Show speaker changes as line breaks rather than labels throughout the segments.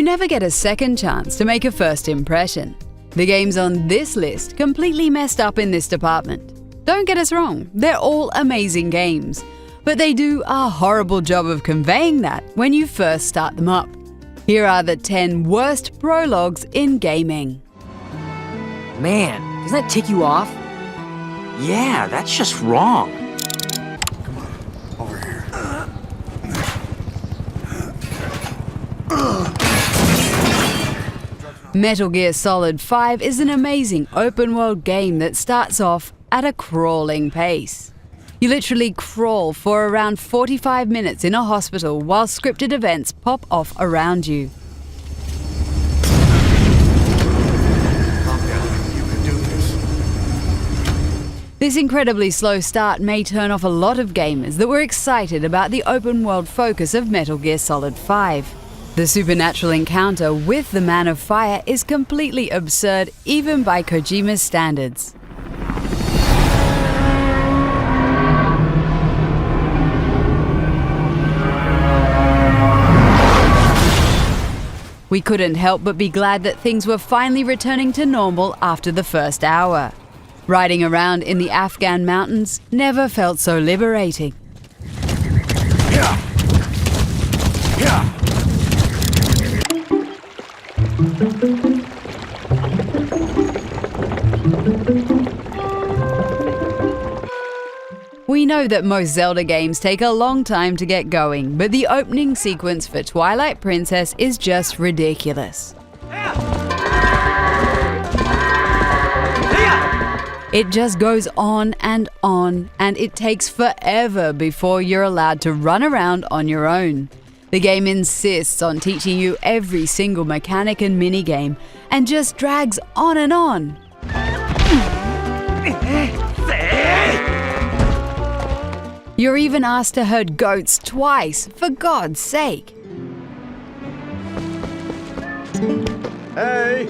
You never get a second chance to make a first impression. The games on this list completely messed up in this department. Don't get us wrong, they're all amazing games, but they do a horrible job of conveying that when you first start them up. Here are the 10 worst prologues in gaming.
Man, doesn't that tick you off?
Yeah, that's just wrong.
Come on, over here.
Metal Gear Solid 5 is an amazing open-world game that starts off at a crawling pace. You literally crawl for around 45 minutes in a hospital while scripted events pop off around you.
Calm down. You can do this.
This incredibly slow start may turn off a lot of gamers that were excited about the open-world focus of Metal Gear Solid 5. The supernatural encounter with the Man of Fire is completely absurd even by Kojima's standards. We couldn't help but be glad that things were finally returning to normal after the first hour. Riding around in the Afghan mountains never felt so liberating. We know that most Zelda games take a long time to get going, but the opening sequence for Twilight Princess is just ridiculous. It just goes on, and it takes forever before you're allowed to run around on your own. The game insists on teaching you every single mechanic and minigame, and just drags on and on. You're even asked to herd goats twice, for God's sake.
Hey!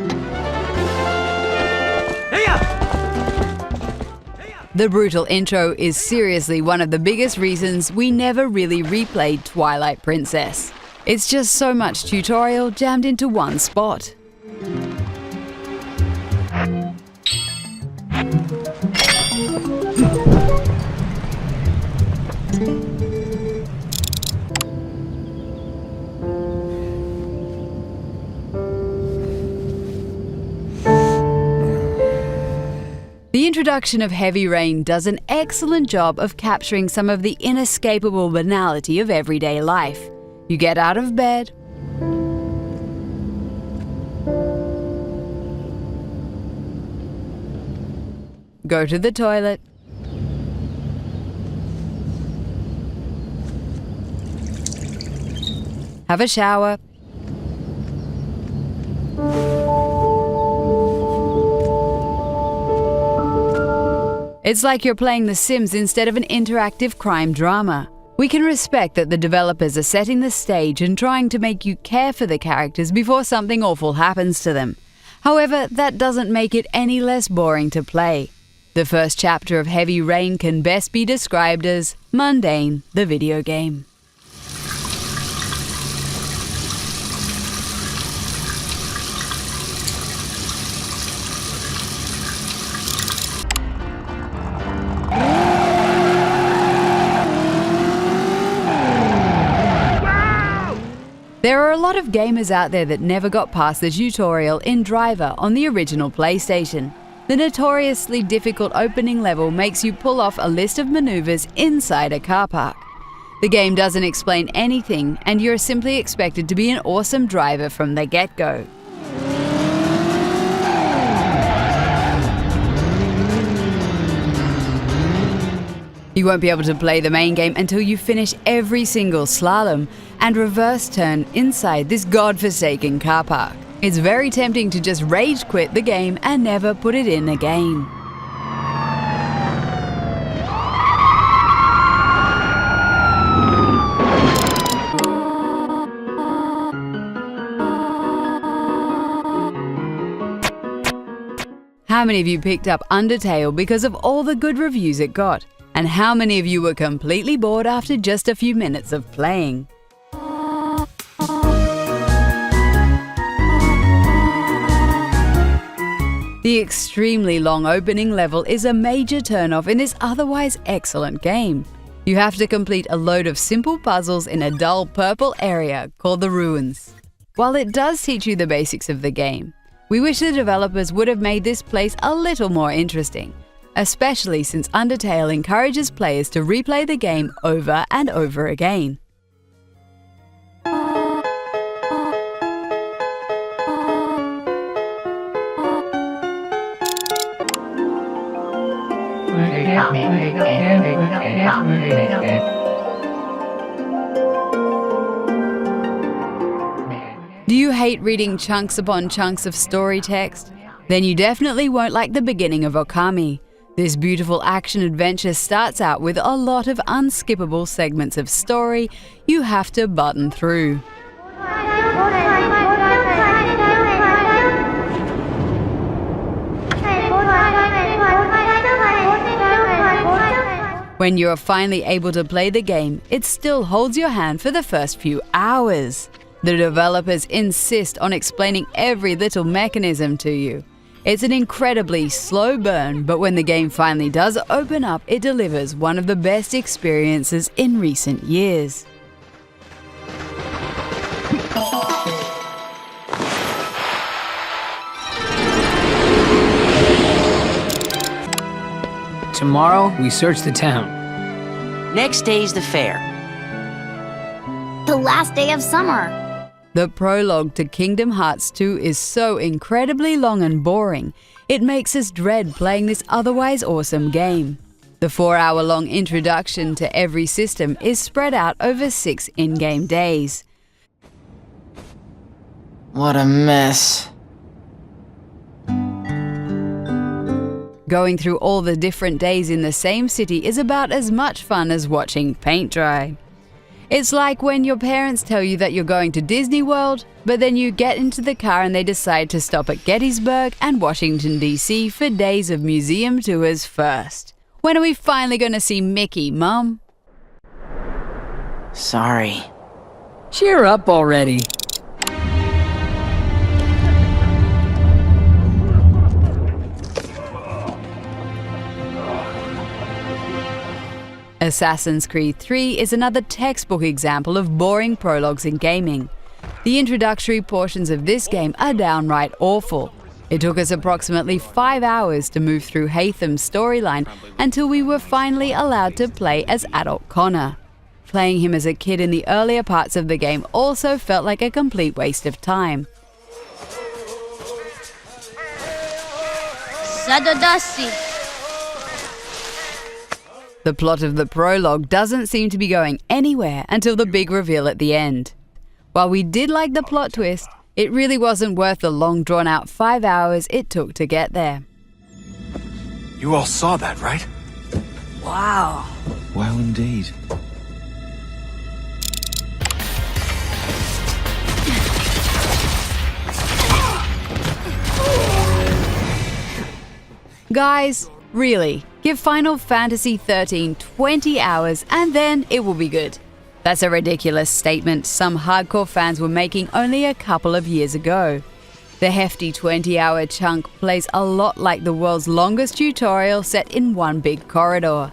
The brutal intro is seriously one of the biggest reasons we never really replayed Twilight Princess. It's just so much tutorial jammed into one spot. The introduction of Heavy Rain does an excellent job of capturing some of the inescapable banality of everyday life. You get out of bed, go to the toilet, have a shower, it's like you're playing The Sims instead of an interactive crime drama. We can respect that the developers are setting the stage and trying to make you care for the characters before something awful happens to them. However, that doesn't make it any less boring to play. The first chapter of Heavy Rain can best be described as mundane, the video game. There are a lot of gamers out there that never got past the tutorial in Driver on the original PlayStation. The notoriously difficult opening level makes you pull off a list of maneuvers inside a car park. The game doesn't explain anything, and you're simply expected to be an awesome driver from the get-go. You won't be able to play the main game until you finish every single slalom and reverse turn inside this godforsaken car park. It's very tempting to just rage quit the game and never put it in again. How many of you picked up Undertale because of all the good reviews it got? And how many of you were completely bored after just a few minutes of playing? The extremely long opening level is a major turnoff in this otherwise excellent game. You have to complete a load of simple puzzles in a dull purple area called the ruins. While it does teach you the basics of the game, we wish the developers would have made this place a little more interesting, especially since Undertale encourages players to replay the game over and over again. Do you hate reading chunks upon chunks of story text? Then you definitely won't like the beginning of Okami. This beautiful action-adventure starts out with a lot of unskippable segments of story you have to button through. When you're finally able to play the game, it still holds your hand for the first few hours. The developers insist on explaining every little mechanism to you. It's an incredibly slow burn, but when the game finally does open up, it delivers one of the best experiences in recent years.
Tomorrow, we search the town.
Next day's the fair.
The last day of summer.
The prologue to Kingdom Hearts 2 is so incredibly long and boring, it makes us dread playing this otherwise awesome game. The 4-hour-long introduction to every system is spread out over 6 in-game days.
What a mess.
Going through all the different days in the same city is about as much fun as watching paint dry. It's like when your parents tell you that you're going to Disney World, but then you get into the car and they decide to stop at Gettysburg and Washington, D.C. for days of museum tours first. When are we finally going to see Mickey, Mum?
Sorry.
Cheer up already.
Assassin's Creed 3 is another textbook example of boring prologues in gaming. The introductory portions of this game are downright awful. It took us approximately 5 hours to move through Haytham's storyline until we were finally allowed to play as adult Connor. Playing him as a kid in the earlier parts of the game also felt like a complete waste of time.
Sadodasi.
The plot of the prologue doesn't seem to be going anywhere until the big reveal at the end. While we did like the plot twist, it really wasn't worth the long drawn-out 5 hours it took to get there.
You all saw that, right?
Wow.
Well, indeed.
Guys, really, give Final Fantasy XIII 20 hours and then it will be good. That's a ridiculous statement some hardcore fans were making only a couple of years ago. The hefty 20-hour chunk plays a lot like the world's longest tutorial set in one big corridor.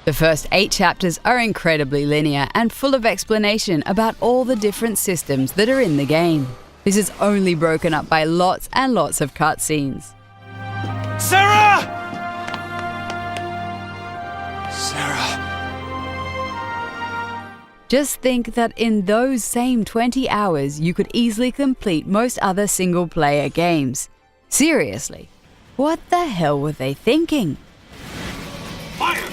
The first 8 chapters are incredibly linear and full of explanation about all the different systems that are in the game. This is only broken up by lots and lots of cutscenes.
Sarah! Sarah.
Just think that in those same 20 hours you could easily complete most other single-player games. Seriously, what the hell were they thinking?
Fire!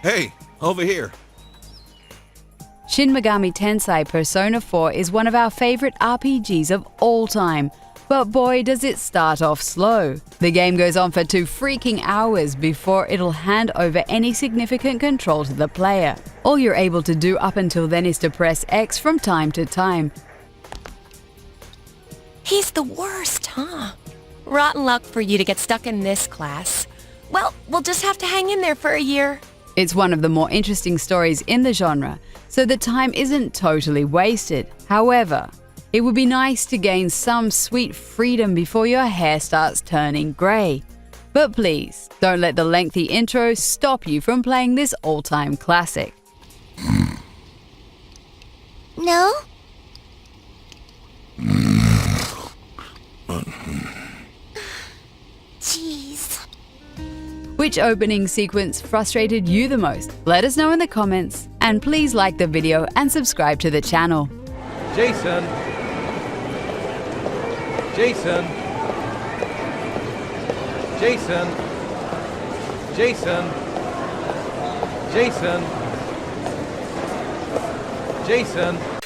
Hey, over here.
Shin Megami Tensei Persona 4 is one of our favorite RPGs of all time, but boy does it start off slow. The game goes on for 2 freaking hours before it'll hand over any significant control to the player. All you're able to do up until then is to press X from time to time.
He's the worst, huh? Rotten luck for you to get stuck in this class.
Well, we'll just have to hang in there for a year.
It's one of the more interesting stories in the genre, so the time isn't totally wasted. However, it would be nice to gain some sweet freedom before your hair starts turning grey. But please, don't let the lengthy intro stop you from playing this all-time classic.
No? Jeez.
Which opening sequence frustrated you the most? Let us know in the comments, and please like the video and subscribe to the channel.
Jason! Jason! Jason! Jason! Jason! Jason!